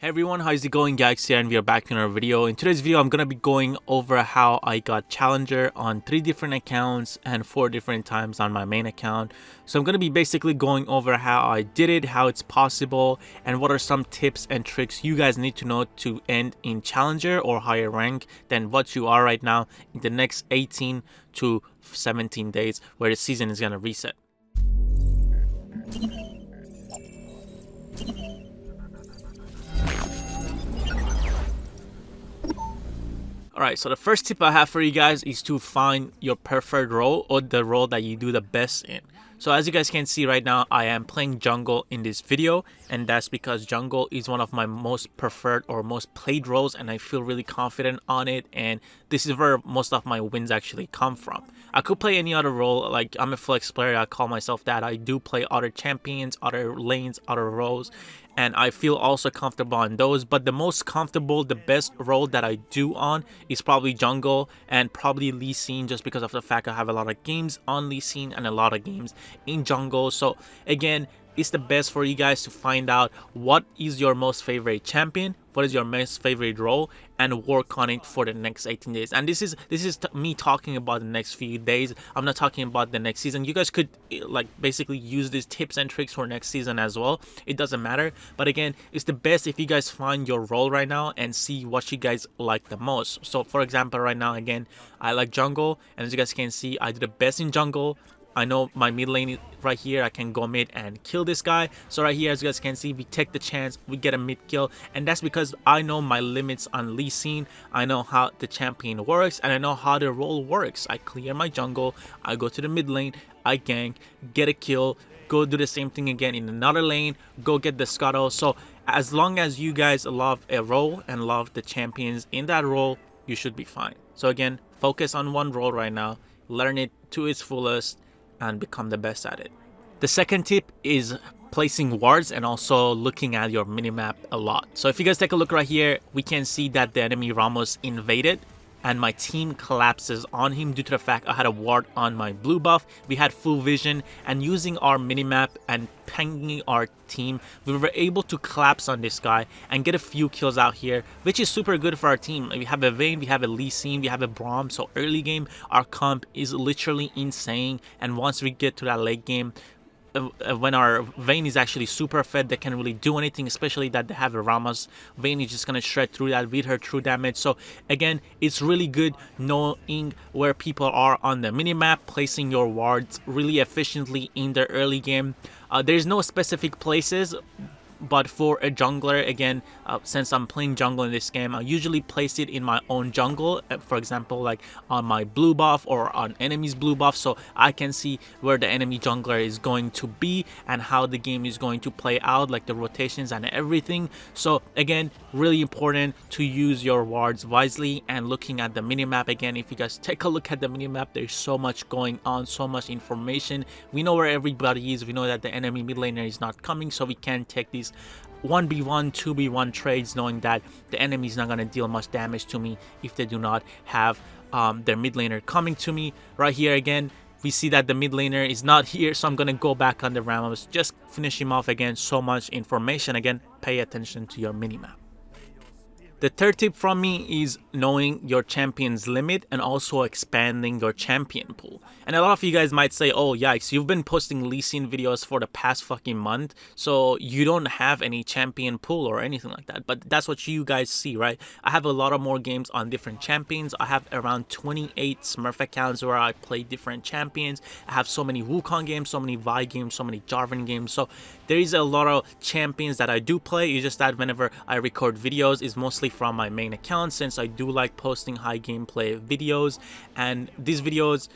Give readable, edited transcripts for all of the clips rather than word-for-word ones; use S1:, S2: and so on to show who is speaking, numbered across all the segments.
S1: Hey everyone, how's it going? Gax here, and we are back in our video. In today's video, I'm going to be going over how I got Challenger on 3 different accounts and 4 different times on my main account. So I'm going to be basically going over how I did it, how it's possible, and what are some tips and tricks you guys need to know to end in Challenger or higher rank than what you are right now in the next 18 to 17 days where the season is going to reset. Alright, so the first tip I have for you guys is to find your preferred role or the role that you do the best in. So as you guys can see right now, I am playing jungle in this video, and that's because jungle is one of my most preferred or most played roles, and I feel really confident on it, and this is where most of my wins actually come from. I could play any other role, like I'm a flex player, I call myself that. I do play other champions, other lanes, other roles, and I feel also comfortable on those, but the most comfortable, the best role that I do on is probably jungle and probably Lee Sin, just because of the fact I have a lot of games on Lee Sin and a lot of games in jungle. So again, it's the best for you guys to find out what is your most favorite champion, what is your most favorite role, and work on it for the next 18 days. And this is me talking about the next few days. I'm not talking about the next season. You guys could like basically use these tips and tricks for next season as well. It doesn't matter. But again, it's the best if you guys find your role right now and see what you guys like the most. So for example, right now, again, I like jungle, and as you guys can see, I do the best in jungle. I know my mid lane right here, I can go mid and kill this guy. So right here, as you guys can see, we take the chance, we get a mid kill, and that's because I know my limits on Lee Sin. I know how the champion works, and I know how the role works. I clear my jungle, I go to the mid lane, I gank, get a kill, go do the same thing again in another lane, go get the scuttle. So as long as you guys love a role and love the champions in that role, you should be fine. So again, focus on one role right now, learn it to its fullest, and become the best at it. The second tip is placing wards and also looking at your minimap a lot. So if you guys take a look right here, we can see that the enemy Ramos invaded and my team collapses on him due to the fact I had a ward on my blue buff. We had full vision, and using our minimap and pinging our team, we were able to collapse on this guy and get a few kills out here, which is super good for our team. We have a Vayne, we have a Lee Sin, we have a braum. So early game, our comp is literally insane, and once we get to that late game, when our Vayne is actually super fed, they can't really do anything, especially that they have a Ramos. Vayne is just gonna shred through that with her true damage. So again, it's really good knowing where people are on the minimap, placing your wards really efficiently in the early game. There's no specific places, but for a jungler, again, since I'm playing jungle in this game, I usually place it in my own jungle, for example, like on my blue buff or on enemy's blue buff, so I can see where the enemy jungler is going to be and how the game is going to play out, like the rotations and everything. So again, really important to use your wards wisely and looking at the minimap. Again, if you guys take a look at the minimap, there's so much going on, so much information. We know where everybody is. We know that the enemy mid laner is not coming, so we can take these 1v1, 2v1 trades, knowing that the enemy is not going to deal much damage to me if they do not have their mid laner coming to me. Right here, again, we see that the mid laner is not here, so I'm going to go back on the Ramos, just finish him off. Again, so much information. Again, pay attention to your minimap. The third tip from me is knowing your champion's limit and also expanding your champion pool. And a lot of you guys might say, oh yikes, you've been posting Lee Sin videos for the past fucking month, so you don't have any champion pool or anything like that. But that's what you guys see, right? I have a lot of more games on different champions. I have around 28 Smurf accounts where I play different champions. I have so many Wukong games, so many Vi games, so many Jarvan games. So there is a lot of champions that I do play. It's just that whenever I record videos, it's mostly from my main account, since I do like posting high gameplay videos, and these videos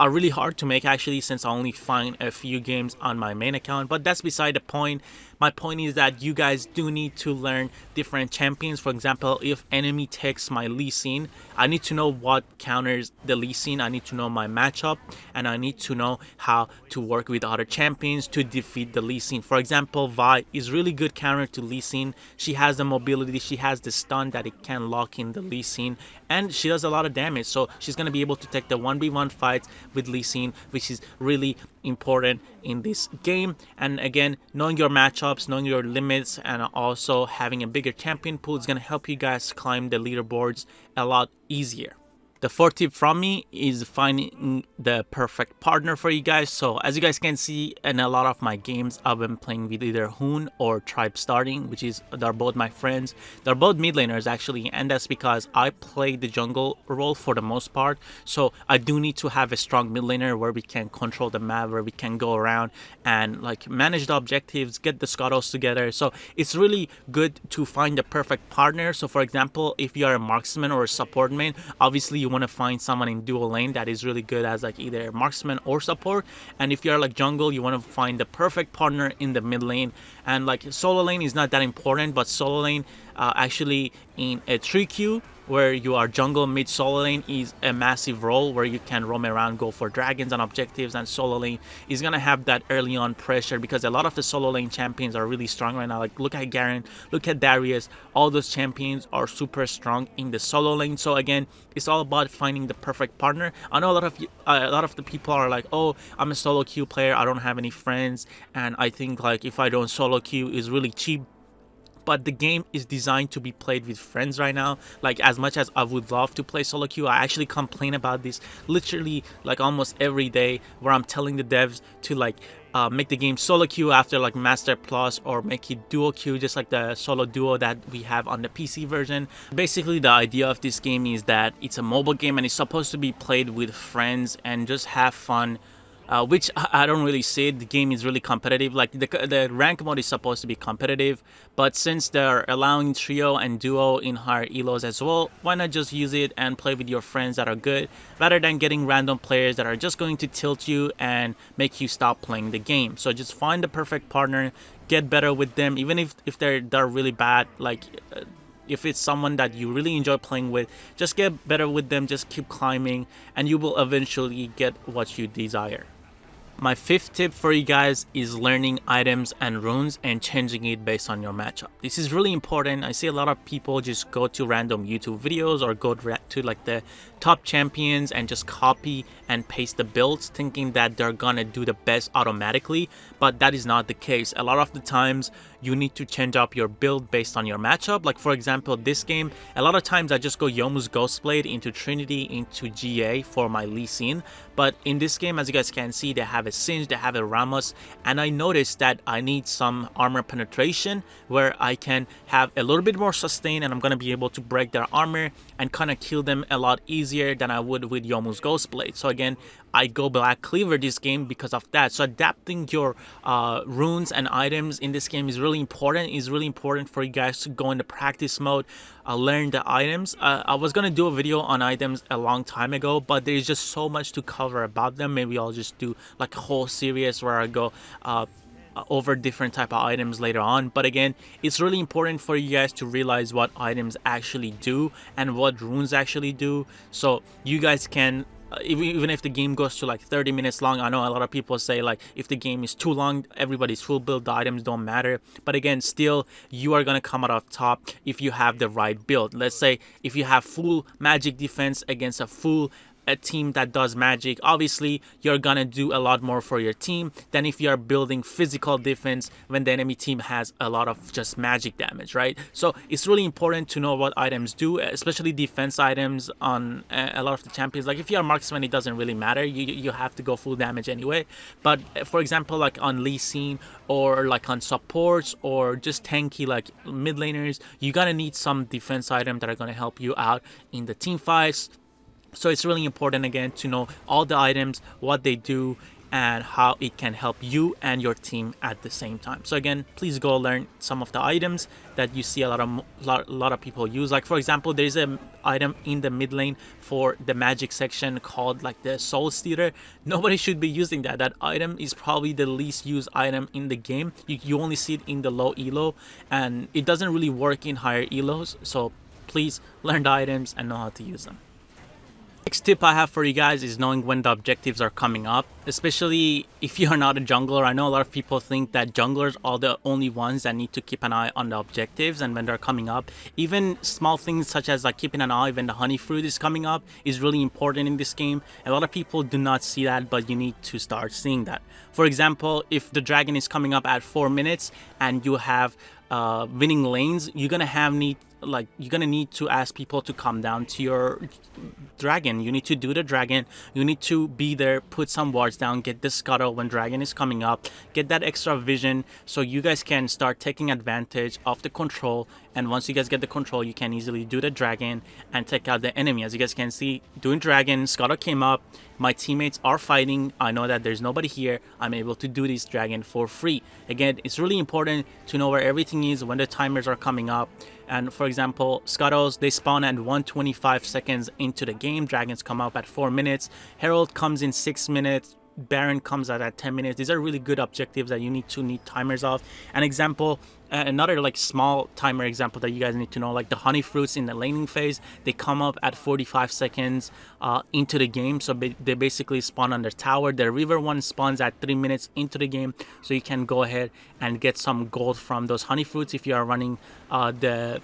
S1: are really hard to make actually, since I only find a few games on my main account. But that's beside the point. My point is that you guys do need to learn different champions. For example, if enemy takes my Lee Sin, I need to know what counters the Lee Sin. I need to know my matchup, and I need to know how to work with other champions to defeat the Lee Sin. For example, Vi is really good counter to Lee Sin. She has the mobility, she has the stun that it can lock in the Lee Sin, and she does a lot of damage. So she's going to be able to take the 1v1 fights with Lee Sin, which is really important in this game. And again, knowing your matchups, knowing your limits, and also having a bigger champion pool is going to help you guys climb the leaderboards a lot easier. The fourth tip from me is finding the perfect partner for you guys. So as you guys can see, in a lot of my games, I've been playing with either Hoon or Tribe Starting, which is, they're both my friends. They're both mid laners actually, and that's because I play the jungle role for the most part. So I do need to have a strong mid laner where we can control the map, where we can go around and like manage the objectives, get the scuttles together. So it's really good to find the perfect partner. So for example, if you are a marksman or a support main, obviously you want to find someone in dual lane that is really good as like either marksman or support. And if you're like jungle, you want to find the perfect partner in the mid lane. And like solo lane is not that important, but solo lane actually in a 3Q where you are jungle mid solo lane is a massive role where you can roam around, go for dragons and objectives, and solo lane is gonna have that early on pressure because a lot of the solo lane champions are really strong right now. Like look at Garen, look at Darius, all those champions are super strong in the solo lane. So again, it's all about finding the perfect partner. I know a lot of the people are like, oh, I'm a solo queue player, I don't have any friends, and I think like if I don't solo queue is really cheap. But the game is designed to be played with friends right now. Like as much as I would love to play solo queue, I actually complain about this literally like almost every day, where I'm telling the devs to like make the game solo queue after like Master Plus, or make it duo queue just like the solo duo that we have on the PC version. Basically the idea of this game is that it's a mobile game and it's supposed to be played with friends and just have fun. Which I don't really see. The game is really competitive. Like the rank mode is supposed to be competitive, but since they're allowing trio and duo in higher elos as well, why not just use it and play with your friends that are good, rather than getting random players that are just going to tilt you and make you stop playing the game. So just find the perfect partner, get better with them, even if they're really bad. Like if it's someone that you really enjoy playing with, just get better with them, just keep climbing, and you will eventually get what you desire. My fifth tip for you guys is learning items and runes and changing it based on your matchup. This is really important. I see a lot of people just go to random YouTube videos or go to like the top champions and just copy and paste the builds, thinking that they're gonna do the best automatically, but that is not the case. A lot of the times you need to change up your build based on your matchup. Like for example, this game, a lot of times I just go Yomu's Ghostblade into Trinity into GA for my Lee Sin, but in this game, as you guys can see, they have a Singe, they have a Ramos, and I noticed that I need some armor penetration where I can have a little bit more sustain, and I'm gonna be able to break their armor and kind of kill them a lot easier than I would with Yomu's Ghostblade. So again, I go Black Cleaver this game because of that. So adapting your runes and items in this game is really important. It's really important for you guys to go into practice mode, learn the items. I was gonna do a video on items a long time ago, but there's just so much to cover about them. Maybe I'll just do like a whole series where I go over different type of items later on. But again, it's really important for you guys to realize what items actually do and what runes actually do, so you guys can even if the game goes to like 30 minutes long. I know a lot of people say like if the game is too long, everybody's full build, the items don't matter. But again, still you are gonna come out of top if you have the right build. Let's say if you have full magic defense against a team that does magic, obviously you're gonna do a lot more for your team than if you're building physical defense when the enemy team has a lot of just magic damage, right? So it's really important to know what items do, especially defense items on a lot of the champions. Like if you're marksman, it doesn't really matter, you have to go full damage anyway. But for example, like on Lee Sin or like on supports or just tanky like mid laners, you gotta need some defense items that are gonna help you out in the team fights. So it's really important again to know all the items, what they do, and how it can help you and your team at the same time. So again, please go learn some of the items that you see a lot of people use. Like for example, there's an item in the mid lane for the magic section called like the Soul Stealer. Nobody should be using that. That item is probably the least used item in the game. You only see it in the low elo, and it doesn't really work in higher elos. So please learn the items and know how to use them. Next tip I have for you guys is knowing when the objectives are coming up, especially if you're not a jungler. I know a lot of people think that junglers are the only ones that need to keep an eye on the objectives and when they're coming up. Even small things such as like keeping an eye when the honey fruit is coming up is really important in this game. A lot of people do not see that, but you need to start seeing that. For example, if the dragon is coming up at 4 minutes and you have winning lanes, you're gonna need to ask people to come down to your dragon. You need to do the dragon, you need to be there, put some wards down, get the scuttle when dragon is coming up, get that extra vision so you guys can start taking advantage of the control. And once you guys get the control, you can easily do the dragon and take out the enemy. As you guys can see, doing dragon, scuttle came up, my teammates are fighting, I know that there's nobody here, I'm able to do this dragon for free. Again, it's really important to know where everything is when the timers are coming up. And for example, scuttles, they spawn at 125 seconds into the game, dragons come up at 4 minutes, herald comes in 6 minutes, baron comes out at 10 minutes. These are really good objectives that you need timers of. An example, another like small timer example that you guys need to know, like the honey fruits in the laning phase, they come up at 45 seconds into the game, so they basically spawn on their tower. The river one spawns at 3 minutes into the game, so you can go ahead and get some gold from those honey fruits if you are running the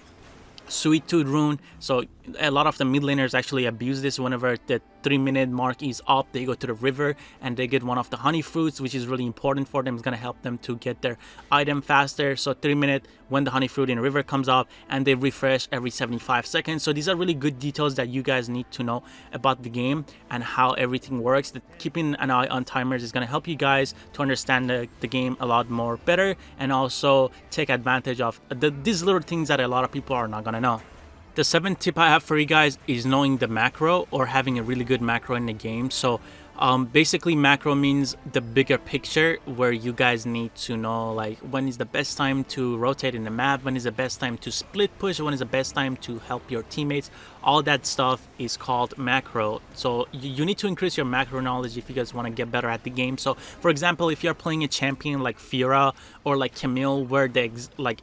S1: Sweet Tooth rune. So a lot of the mid laners actually abuse this. Whenever the 3-minute mark is up, they go to the river and they get one of the honey fruits, which is really important for them. It's going to help them to get their item faster. So 3 minute when the honey fruit in the river comes up, and they refresh every 75 seconds. So these are really good details that you guys need to know about the game and how everything works. Keeping an eye on timers is going to help you guys to understand the game a lot more better, and also take advantage of these little things that a lot of people are not going to know. The 7th tip I have for you guys is knowing the macro, or having a really good macro in the game. So basically macro means the bigger picture, where you guys need to know like when is the best time to rotate in the map, when is the best time to split push, when is the best time to help your teammates. All that stuff is called macro. So you need to increase your macro knowledge if you guys want to get better at the game. So for example, if you're playing a champion like Fiora or like Camille, where they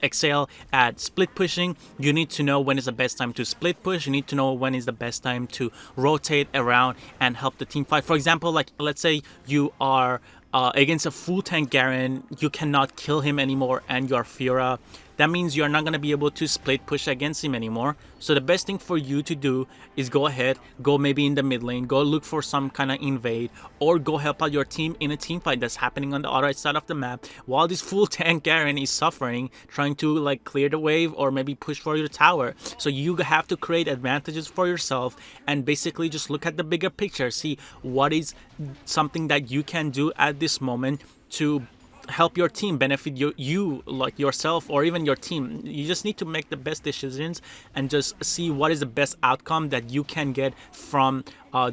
S1: excel at split pushing, you need to know when is the best time to split push. You need to know when is the best time to rotate around and help the team fight. For example, like let's say you are against a full tank Garen, you cannot kill him anymore, and you're Fiora. That means you're not going to be able to split push against him anymore. So the best thing for you to do is go ahead, go maybe in the mid lane, go look for some kind of invade, or go help out your team in a team fight that's happening on the other side of the map, while this full tank Garen is suffering, trying to like clear the wave or maybe push for your tower. So you have to create advantages for yourself and basically just look at the bigger picture, see what is something that you can do at this moment to help your team, benefit you like yourself or even your team. You just need to make the best decisions and just see what is the best outcome that you can get from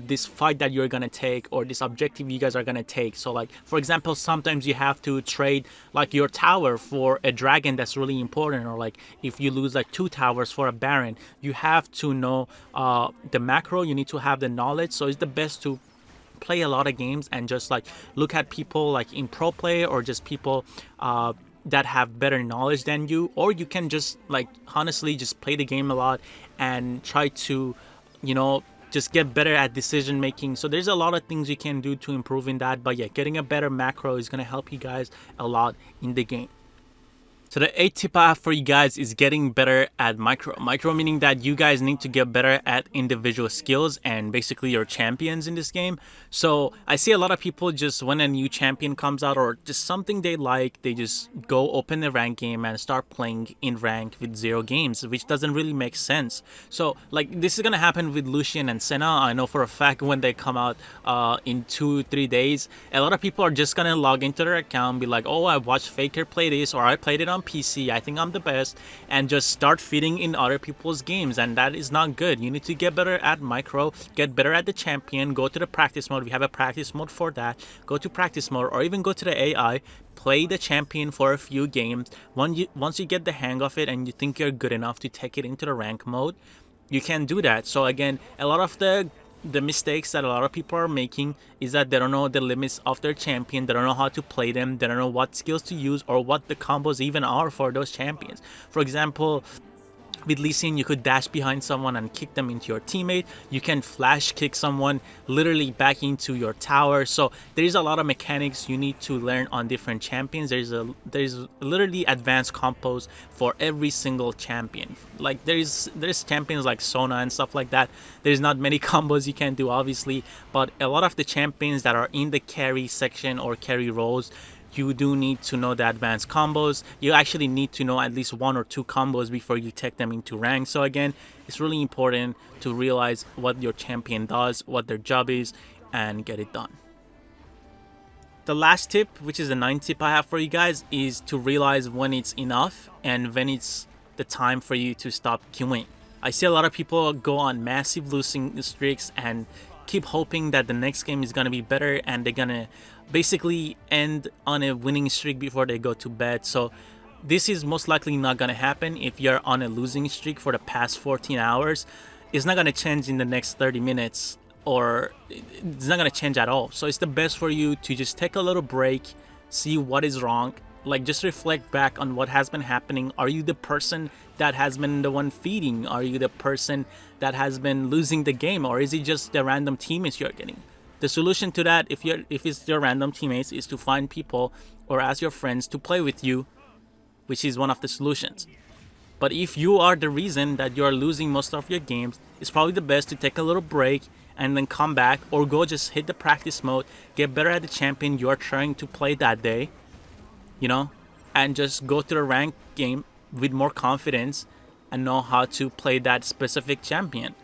S1: this fight that you're gonna take, or this objective you guys are gonna take. So like for example, sometimes you have to trade like your tower for a dragon that's really important, or like if you lose like 2 towers for a baron, you have to know the macro, you need to have the knowledge. So it's the best to play a lot of games and just like look at people like in pro play, or just people that have better knowledge than you, or you can just like honestly just play the game a lot and try to, you know, just get better at decision making. So there's a lot of things you can do to improve in that, but yeah, getting a better macro is going to help you guys a lot in the game. So the 8th tip I have for you guys is getting better at micro. Micro meaning that you guys need to get better at individual skills and basically your champions in this game. So I see a lot of people just when a new champion comes out or just something they like, they just go open the rank game and start playing in rank with 0 games, which doesn't really make sense. So like this is gonna happen with Lucian and Senna. I know for a fact when they come out in 2-3 days, a lot of people are just gonna log into their account and be like, oh, I watched Faker play this, or I played it on PC, I think I'm the best, and just start feeding in other people's games, and that is not good. You need to get better at micro, get better at the champion, go to the practice mode. We have a practice mode for that. Go to practice mode, or even go to the AI, play the champion for a few games. Once you get the hang of it and you think you're good enough to take it into the rank mode, you can do that. So again, a lot of the mistakes that a lot of people are making is that they don't know the limits of their champion, they don't know how to play them, they don't know what skills to use or what the combos even are for those champions. For example, With Lee Sin, you could dash behind someone and kick them into your teammate. You can flash kick someone literally back into your tower. So there's a lot of mechanics you need to learn on different champions. There's literally advanced combos for every single champion. Like there's champions like Sona and stuff like that. There's not many combos you can do, obviously, but a lot of the champions that are in the carry section or carry roles, you do need to know the advanced combos. You actually need to know at least 1 or 2 combos before you take them into rank. So again, it's really important to realize what your champion does, what their job is, and get it done. The last tip, which is the 9th tip I have for you guys, is to realize when it's enough and when it's the time for you to stop queuing. I see a lot of people go on massive losing streaks and keep hoping that the next game is going to be better and they're going to basically end on a winning streak before they go to bed. So this is most likely not going to happen if you're on a losing streak for the past 14 hours. It's not going to change in the next 30 minutes, or it's not going to change at all. So it's the best for you to just take a little break, see what is wrong, like just reflect back on what has been happening. Are you the person that has been the one feeding? Are you the person that has been losing the game, or is it just the random teammates you're getting? The solution to that, if it's your random teammates, is to find people or ask your friends to play with you, which is one of the solutions. But if you are the reason that you're losing most of your games, it's probably the best to take a little break and then come back, or go just hit the practice mode, get better at the champion you are trying to play that day, you know, and just go to the ranked game with more confidence and know how to play that specific champion.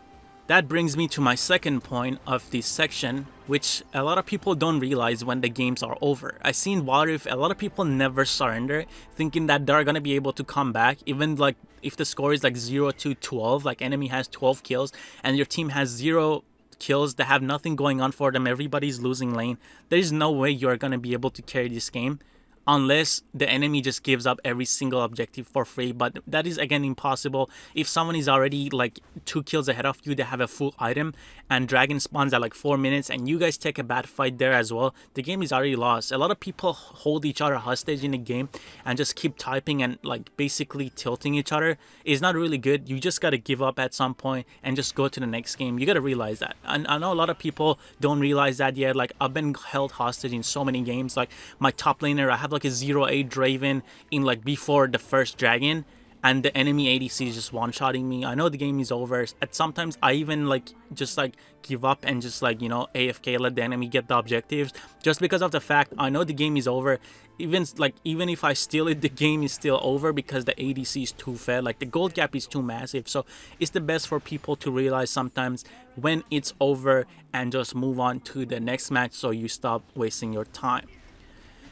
S1: That brings me to my second point of this section, which a lot of people don't realize when the games are over. I see in wildrift, a lot of people never surrender, thinking that they're gonna be able to come back, even like if the score is like 0-12, like enemy has 12 kills and your team has 0 kills, they have nothing going on for them, everybody's losing lane. There's no way you're gonna be able to carry this game unless the enemy just gives up every single objective for free. But that is again impossible. If someone is already like 2 kills ahead of you, they have a full item, and dragon spawns at like 4 minutes, and you guys take a bad fight there as well, the game is already lost. A lot of people hold each other hostage in the game and just keep typing and like basically tilting each other. It's not really good. You just gotta give up at some point and just go to the next game. You gotta realize that. And I know a lot of people don't realize that yet. Like I've been held hostage in so many games. Like my top laner, I have like a 0-8 Draven in like before the first dragon, and the enemy ADC is just one-shotting me. I know the game is over. At sometimes I even like just like give up and just like, you know, AFK, let the enemy get the objectives, just because of the fact I know the game is over. Even if I steal it, the game is still over because the ADC is too fed. Like the gold gap is too massive. So it's the best for people to realize sometimes when it's over and just move on to the next match, so you stop wasting your time.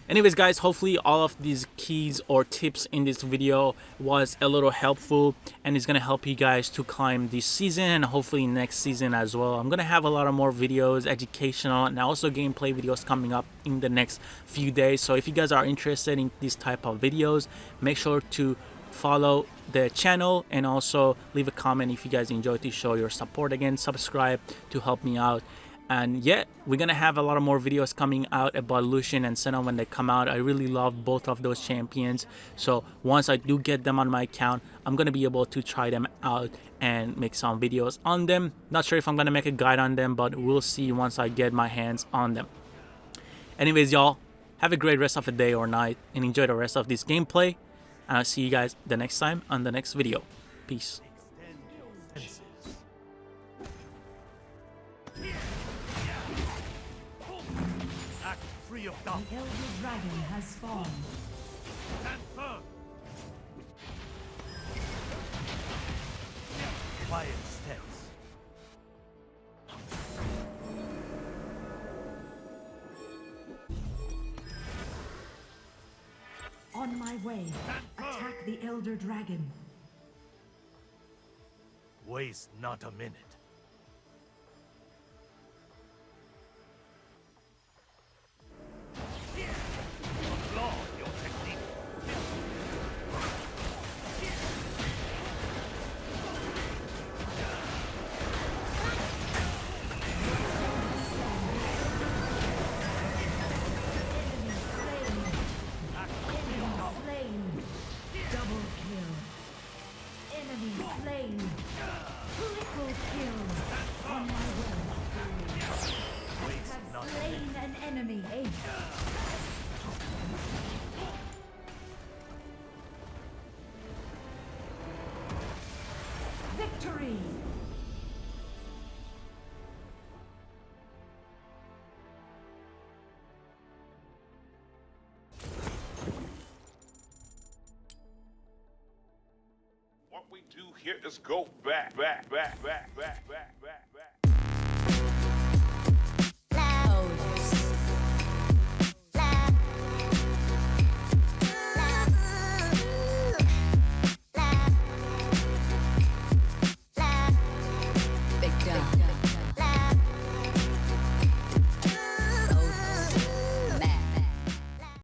S1: Anyways guys, hopefully all of these keys or tips in this video was a little helpful and it's gonna help you guys to climb this season and hopefully next season as well. I'm gonna have a lot of more videos, educational and also gameplay videos coming up in the next few days. So if you guys are interested in this type of videos, make sure to follow the channel and also leave a comment if you guys enjoyed to show your support. Again, subscribe to help me out. And yeah, we're gonna have a lot of more videos coming out about Lucian and Senna when they come out. I really love both of those champions. So once I do get them on my account, I'm gonna be able to try them out and make some videos on them. Not sure if I'm gonna make a guide on them, but we'll see once I get my hands on them. Anyways, y'all, have a great rest of the day or night and enjoy the rest of this gameplay. And I'll see you guys the next time on the next video. Peace.
S2: The elder dragon has spawned.
S3: Stand firm. Quiet steps.
S2: On my way. Attack the elder dragon.
S3: Waste not a minute. Applaud your technique.
S2: Enemy slain. Double kill. Enemy slain. Triple kill. On my way.
S3: Waste
S2: Have
S3: not a
S2: slain
S3: minute.
S2: an enemy. Victory.
S4: What we do here is go back, back, back, back, back, back.